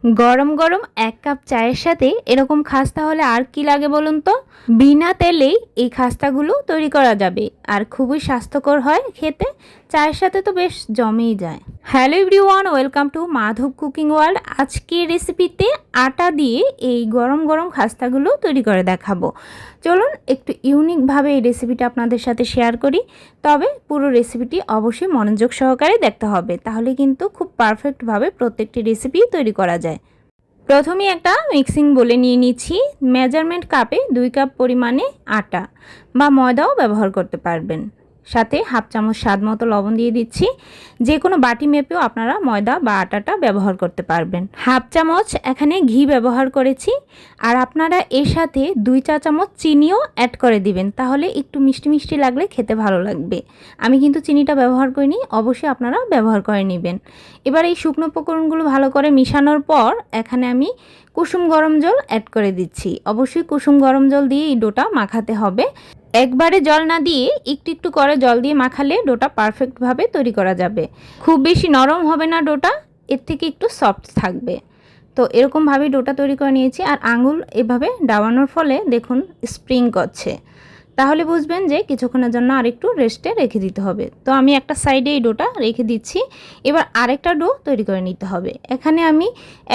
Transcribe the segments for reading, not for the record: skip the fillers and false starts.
গরম গরম 1 কাপ চায়ের সাথে এরকম খাস্তা হলে আর কি লাগে বলুন তো। বিনা তেলেই এই খাস্তাগুলো তৈরি করা যাবে আর খুবই স্বাস্থ্যকর হয় খেতে। চায়ের সাথে তো বেশ জমেই যায়। Hello everyone, welcome to Madhab cooking world. আজকের রেসিপিতে আটা দিয়ে এই গরম গরম খাস্তাগুলো তৈরি করে দেখাবো। চলুন একটু ইউনিকভাবে এই রেসিপিটা আপনাদের সাথে শেয়ার করি। তবে পুরো রেসিপিটি অবশ্যই মনোযোগ সহকারে দেখতে হবে, তাহলে কিন্তু খুব পারফেক্টভাবে প্রত্যেকটি রেসিপি তৈরি করা যায়। প্রথমে একটা মিক্সিং বলে নিয়ে নিচ্ছি। মেজারমেন্ট কাপে 2 কাপ পরিমাণে আটা বা ময়দাও ব্যবহার করতে পারবেন। সাথে হাফ চামচ স্বাদ মতো লবণ দিয়ে দিচ্ছি। যে কোনো বাটি মেপেও আপনারা ময়দা বা আটাটা ব্যবহার করতে পারবেন। হাফ চামচ এখানে ঘি ব্যবহার করেছি। আর আপনারা এর সাথে 2 চা চামচ চিনিও অ্যাড করে দিবেন, তাহলে একটু মিষ্টি মিষ্টি লাগলে খেতে ভালো লাগবে। আমি কিন্তু চিনিটা ব্যবহার করিনি, অবশ্যই আপনারা ব্যবহার করে নেবেন। এবার এই শুকনো উপকরণগুলো ভালো করে মিশানোর পর এখানে আমি কুসুম গরম জল অ্যাড করে দিচ্ছি। অবশ্যই কুসুম গরম জল দিয়ে এই ডোটা মাখাতে হবে। একবারে জল না দিয়ে একটু একটু করে জল দিয়ে মাখালে ডোটা পারফেক্টভাবে তৈরি করা যাবে। খুব বেশি নরম হবে না ডোটা, এর থেকে একটু সফট থাকবে। তো এরকমভাবেই ডোটা তৈরি করে নিয়েছি। আর আঙুল এভাবে ডাবানোর ফলে দেখুন স্প্রিং করছে, তাহলে বুঝবেন যে কিছুক্ষণের জন্য আরেকটু রেস্টে রেখে দিতে হবে। তো আমি একটা সাইডে এই ডোটা রেখে দিচ্ছি। এবার আরেকটা ডো তৈরি করে নিতে হবে। এখানে আমি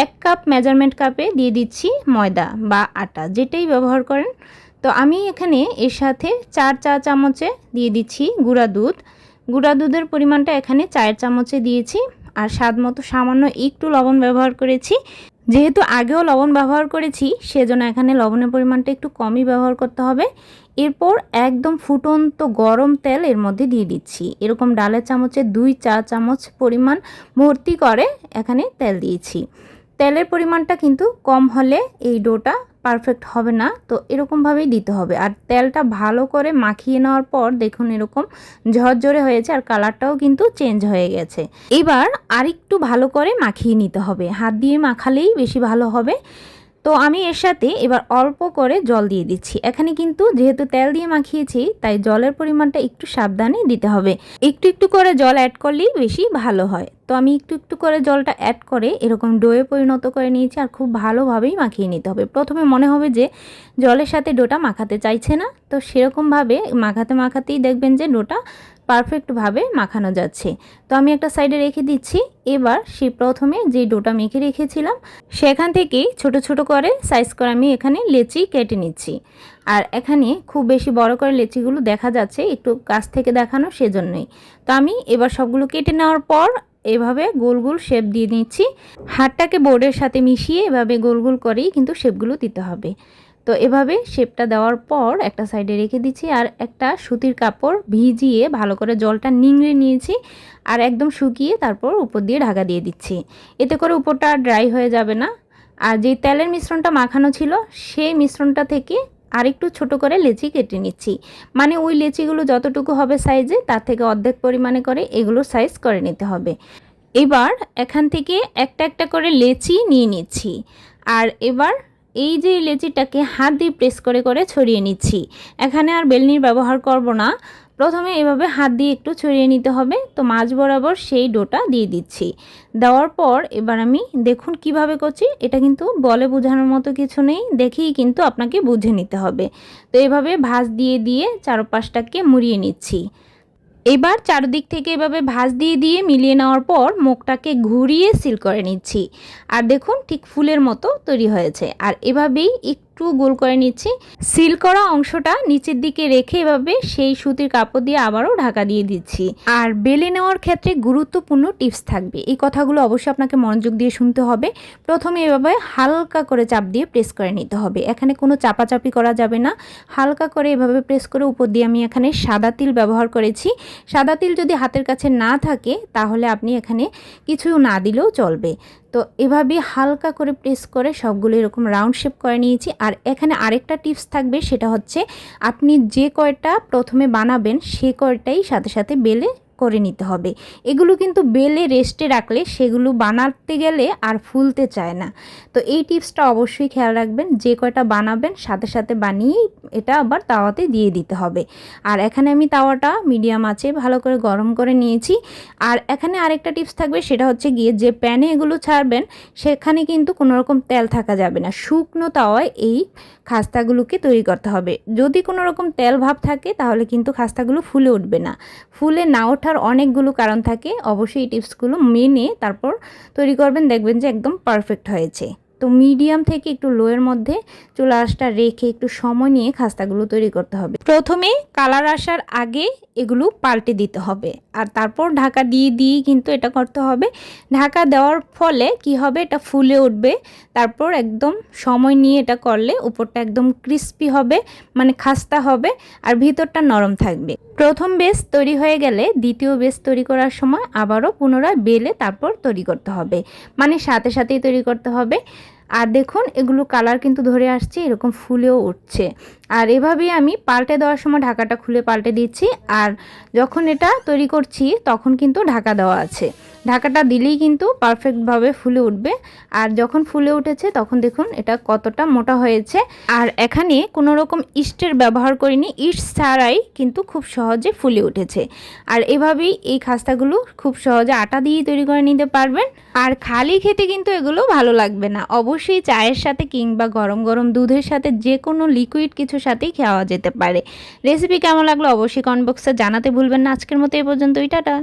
1 কাপ মেজারমেন্ট কাপে দিয়ে দিচ্ছি ময়দা বা আটা, যেটাই ব্যবহার করেন। তো আমি এখানে এর সাথে 4 চা চামচে দিয়ে দিচ্ছি গুঁড়া দুধ। গুঁড়া দুধের পরিমাণটা এখানে 4 চামচে দিয়েছি। আর স্বাদ মতো সামান্য একটু লবণ ব্যবহার করেছি। যেহেতু আগেও লবণ ব্যবহার করেছি, সেজন্য এখানে লবণের পরিমাণটা একটু কমই ব্যবহার করতে হবে। এরপর একদম ফুটন্ত গরম তেল এর মধ্যে দিয়ে দিচ্ছি। এরকম ডালের চামচে 2 চা চামচ পরিমাণ ভর্তি করে এখানে তেল দিয়েছি। তেলের পরিমাণটা কিন্তু কম হলে এই ডোটা পারফেক্ট হবে না, তো এরকমভাবেই দিতে হবে। আর তেলটা ভালো করে মাখিয়ে নেওয়ার পর দেখুন এরকম ঝরঝরে হয়েছে আর কালারটাও কিন্তু চেঞ্জ হয়ে গেছে। এবার আরেকটু ভালো করে মাখিয়ে নিতে হবে, হাত দিয়ে মাখালেই বেশি ভালো হবে। তো আমি এর সাথে এবার অল্প করে জল দিয়ে দিচ্ছি। এখানে কিন্তু যেহেতু তেল দিয়ে মাখিয়েছি, তাই জলের পরিমাণটা একটু সাবধানে দিতে হবে। একটু একটু করে জল অ্যাড করলেই বেশি ভালো হয়। তো আমি একটু একটু করে জলটা অ্যাড করে এরকম ডোয়ে পরিণত করে নিয়েছি। আর খুব ভালোভাবেই মাখিয়ে নিতে হবে। প্রথমে মনে হবে যে জলের সাথে ডোটা মাখাতে চাইছে না, তো সেরকমভাবে মাখাতে মাখাতেই দেখবেন যে ডোটা পারফেক্টভাবে মাখানো যাচ্ছে। তো আমি একটা সাইডে রেখে দিচ্ছি। এবার প্রথমে যে ডোটা মেখে রেখেছিলাম সেখান থেকেই ছোট ছোট করে সাইজ করে আমি এখানে লেচি কেটে নিচ্ছি। আর এখানে খুব বেশি বড় করে লেচিগুলো দেখা যাচ্ছে, একটু কাছ থেকে দেখানো সেজন্যই। তো আমি এবার সবগুলো কেটে নেওয়ার পর এভাবে গোল গোল শেপ দিয়ে নিচ্ছি। হাতটাকে বোর্ডের সাথে মিশিয়ে এভাবে গোল গোল করেই কিন্তু শেপগুলো দিতে হবে। তো এভাবে শেপটা দেওয়ার পর একটা সাইডে রেখে দিচ্ছি। আর একটা সুতির কাপড় ভিজিয়ে ভালো করে জলটা নিংড়ে নিয়েছি। আর একদম শুকিয়ে তারপর উপর দিয়ে ঢাকা দিয়ে দিচ্ছি। এতে করে উপরটা ড্রাই হয়ে যাবে না। আর যেই তেলের মিশ্রণটা মাখানো ছিল সেই মিশ্রণটা থেকে আরেকটু ছোট করে লেচি কেটে নিচ্ছি। মানে ওই লেচিগুলো যতটুকু হবে সাইজে, তার থেকে অর্ধেক পরিমাণে করে এগুলো সাইজ করে নিতে হবে। এবার এখান থেকে একটা একটা করে লেচি নিয়ে নিচ্ছি। আর এবার এই যে লেচিটাকে হাত দিয়ে প্রেস করে করে ছড়িয়ে নিচ্ছি। এখানে আর বেলনির ব্যবহার করব না। প্রথমে এভাবে হাত দিয়ে একটু ছড়িয়ে নিতে হবে। তো মাঝ বরাবর সেই ডোটা দিয়ে দিচ্ছি। দেওয়ার পর এবার আমি দেখুন কিভাবে করছি। এটা কিন্তু বলে বোঝানোর মতো কিছু নেই, দেখেই কিন্তু আপনাকে বুঝে নিতে হবে। তো এভাবে ভাঁজ দিয়ে দিয়ে চারপাশটাকে মুড়িয়ে নিচ্ছি। এবার চারদিক থেকে এভাবে ভাঁজ দিয়ে দিয়ে মিলিয়ে নেওয়ার পর মুখটাকে ঘুরিয়ে সিল করে নিচ্ছি। আর দেখুন ঠিক ফুলের মতো তৈরি হয়েছে। আর এভাবেই একটু গোল করে নিচ্ছি। সিল করা অংশটা নিচের দিকে রেখে এভাবে সেই সুতির কাপড় দিয়ে আবারও ঢাকা দিয়ে দিচ্ছি। আর বেলে নেওয়ার ক্ষেত্রে গুরুত্বপূর্ণ টিপস থাকবে, এই কথাগুলো অবশ্যই আপনাকে মনোযোগ দিয়ে শুনতে হবে। প্রথমে এভাবে হালকা করে চাপ দিয়ে প্রেস করে নিতে হবে। এখানে কোনো চাপাচাপি করা যাবে না। হালকা করে এভাবে প্রেস করে উপর দিয়ে আমি এখানে সাদা তিল ব্যবহার করেছি। সাদা তিল যদি হাতের কাছে না থাকে তাহলে আপনি এখানে কিছু না দিলেও চলবে। তো এভাবে হালকা করে প্রেস করে সবগুলো এরকম রাউন্ড শেপ করে নিয়েছি। আর এখানে আরেকটা টিপস থাকবে, সেটা হচ্ছে আপনি যে কয়টা প্রথমে বানাবেন সে কয়টাই সাথে সাথে বেলে করে নিতে হবে। এগুলো কিন্তু বেলে রেস্টে রাখলে সেগুলো বানাতে গেলে আর ফুলতে চায় না। তো এই টিপসটা অবশ্যই খেয়াল রাখবেন, যে কয়টা বানাবেন সাথে সাথে বানিয়েই এটা আবার তাওয়াতে দিয়ে দিতে হবে। আর এখানে আমি তাওয়াটা মিডিয়াম আঁচে ভালো করে গরম করে নিয়েছি। আর এখানে আরেকটা টিপস থাকবে, সেটা হচ্ছে গিয়ে যে প্যানে এগুলো ছাড়বেন সেখানে কিন্তু কোনো রকম তেল থাকা যাবে না। শুকনো তাওয়ায় এই খাস্তাগুলোকে তৈরি করতে হবে। যদি কোনো রকম তেল ভাব থাকে তাহলে কিন্তু খাস্তাগুলো ফুলে উঠবে না। ফুলে না ওঠার অনেকগুলো কারণ থাকে, অবশ্যই এই টিপসগুলো মেনে তারপর তৈরি করবেন, দেখবেন যে একদম পারফেক্ট হয়েছে। তো মিডিয়াম থেকে একটু লোয়ের মধ্যে চুলা আঁচটা রেখে একটু সময় নিয়ে খাস্তাগুলো তৈরি করতে হবে। প্রথমে কালার আসার আগে এগুলো পাল্টে দিতে হবে, আর তারপর ঢাকা দিয়ে কিন্তু এটা করতে হবে। ঢাকা দেওয়ার ফলে কি হবে, এটা ফুলে উঠবে। তারপর একদম সময় নিয়ে এটা করলে উপরটা একদম ক্রিস্পি হবে, মানে খাস্তা হবে, আর ভিতরটা নরম থাকবে। প্রথম বেস তৈরি হয়ে গেলে দ্বিতীয় বেস তৈরি করার সময় আবারও পুনরায় বেলে তারপর তৈরি করতে হবে, মানে সাথে সাথেই তৈরি করতে হবে। আর দেখুন এগুলো কালার কিন্তু ধরে আসছে, এরকম ফুলেও উঠছে। আর এভাবেই আমি পাল্টে দেওয়ার সময় ঢাকাটা খুলে পাল্টে দিচ্ছি, আর যখন এটা তৈরি করছি তখন কিন্তু ঢাকা দেওয়া আছে। ঢাকাটা দিলেই কিন্তু পারফেক্টভাবে ফুলে উঠবে। আর যখন ফুলে উঠেছে তখন দেখুন এটা কতটা মোটা হয়েছে। আর এখানে কোনো রকম ইস্টের ব্যবহার করিনি, ইস্ট ছাড়াই কিন্তু খুব সহজে ফুলে উঠেছে। আর এভাবেই এই খাস্তাগুলো খুব সহজে আটা দিয়েই তৈরি করে নিতে পারবেন। আর খালি খেতে কিন্তু এগুলো ভালো লাগবে না, অবশ্যই চায়ের সাথে কিংবা গরম গরম দুধের সাথে যে কোনো লিকুইড কিছুর সাথেই খাওয়া যেতে পারে। রেসিপি কেমন লাগলো অবশ্যই কমেন্ট বক্সে জানাতে ভুলবেন না। আজকের মতো এই পর্যন্তই, টাটা।